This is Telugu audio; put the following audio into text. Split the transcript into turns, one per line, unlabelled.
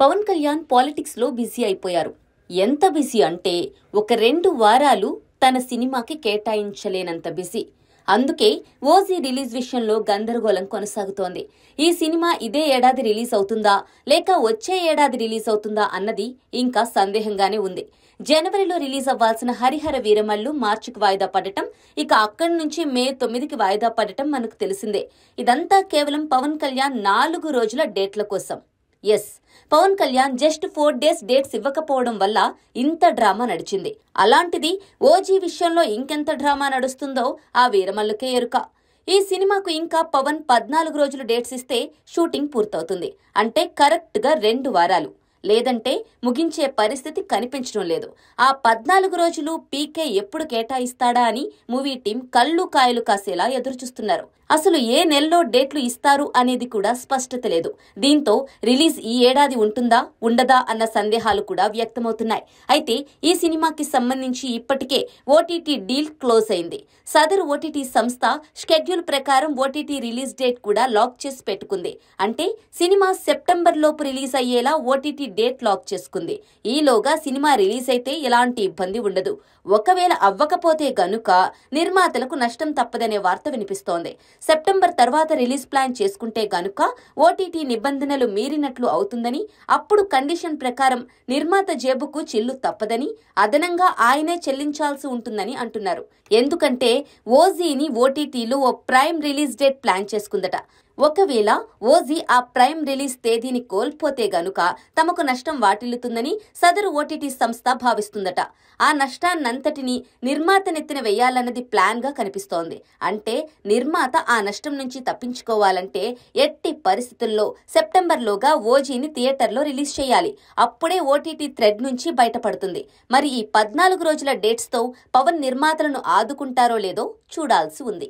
పవన్ కళ్యాణ్ పాలిటిక్స్ లో బిజీ అయిపోయారు. ఎంత బిజీ అంటే ఒక 2 వారాలు తన సినిమాకి కేటాయించలేనంత బిజీ. అందుకే ఓజీ రిలీజ్ విషయంలో గందరగోళం కొనసాగుతోంది. ఈ సినిమా ఇదే ఏడాది రిలీజ్ అవుతుందా లేక వచ్చే ఏడాది రిలీజ్ అవుతుందా అన్నది ఇంకా సందేహంగానే ఉంది. జనవరిలో రిలీజ్ అవ్వాల్సిన హరిహర వీరమల్లు మార్చికి వాయిదా పడటం, ఇక అక్కడి నుంచి మే 9కి వాయిదా పడటం మనకు తెలిసిందే. ఇదంతా కేవలం పవన్ కళ్యాణ్ 4 రోజుల డేట్ల కోసం. Yes, Pawan Kalyan just 4 days dates ఇవ్వకపోవడం వల్ల ఇంత డ్రామా నడిచింది. అలాంటిది ఓజీ విషయంలో ఇంకెంత డ్రామా నడుస్తుందో ఆ వీరమల్లుకే ఎరుక. ఈ సినిమాకు ఇంకా పవన్ 14 రోజులు డేట్స్ ఇస్తే షూటింగ్ పూర్తవుతుంది. అంటే కరెక్ట్ గా 2 వారాలు, లేదంటే ముగించే పరిస్థితి కనిపించడం లేదు. ఆ 14 రోజులు పీకే ఎప్పుడు కేటాయిస్తాడా అని మూవీ టీం కళ్ళు కాయలు కాసేలా ఎదురుచూస్తున్నారు. అసలు ఏ నెలలో డేట్లు ఇస్తారు అనేది కూడా స్పష్టత లేదు. దీంతో రిలీజ్ ఈ ఏడాది ఉంటుందా ఉండదా అన్న సందేహాలు కూడా వ్యక్తమవుతున్నాయి. అయితే ఈ సినిమాకి సంబంధించి ఇప్పటికే ఓటీటీ డీల్ క్లోజ్ అయింది. సదరు ఓటీటీ సంస్థ షెడ్యూల్ ప్రకారం ఓటీటీ రిలీజ్ డేట్ కూడా లాక్ చేసి పెట్టుకుంది. అంటే సినిమా సెప్టెంబర్ లోపు రిలీజ్ అయ్యేలా ఓటీటీ డేట్ లాక్ చేసుకుంది. ఈలోగా సినిమా రిలీజ్ అయితే ఎలాంటి ఇబ్బంది ఉండదు. ఒకవేళ అవ్వకపోతే గనుక నిర్మాతలకు నష్టం తప్పదనే వార్త వినిపిస్తోంది. సెప్టెంబర్ తర్వాత రిలీజ్ ప్లాన్ చేసుకుంటే గనుక ఓటీటీ నిబంధనలు మీరినట్లు అవుతుందని, అప్పుడు కండిషన్ ప్రకారం నిర్మాత జేబుకు చిల్లు తప్పదని, అదనంగా ఆయనే చెల్లించాల్సి ఉంటుందని అంటున్నారు. ఎందుకంటే ఓజీని ఓటీటీలో ఓ ప్రైమ్ రిలీజ్ డేట్ ప్లాన్ చేసుకుందట. ఒకవేళ ఓజీ ఆ ప్రైమ్ రిలీజ్ తేదీని కోల్పోతే గనుక తమకు నష్టం వాటిల్లుతుందని సదరు ఓటీటీ సంస్థ భావిస్తుందట. ఆ నష్టాన్నంతటినీ నిర్మాత నెత్తిన వెయ్యాలన్నది ప్లాన్ గా కనిపిస్తోంది. అంటే నిర్మాత ఆ నష్టం నుంచి తప్పించుకోవాలంటే ఎట్టి పరిస్థితుల్లో సెప్టెంబర్లోగా ఓజీని థియేటర్లో రిలీజ్ చేయాలి. అప్పుడే ఓటీటీ థ్రెడ్ నుంచి బయటపడుతుంది. మరి ఈ 14 రోజుల డేట్స్ తో పవన్ నిర్మాతలను ఆదుకుంటారో లేదో చూడాల్సి ఉంది.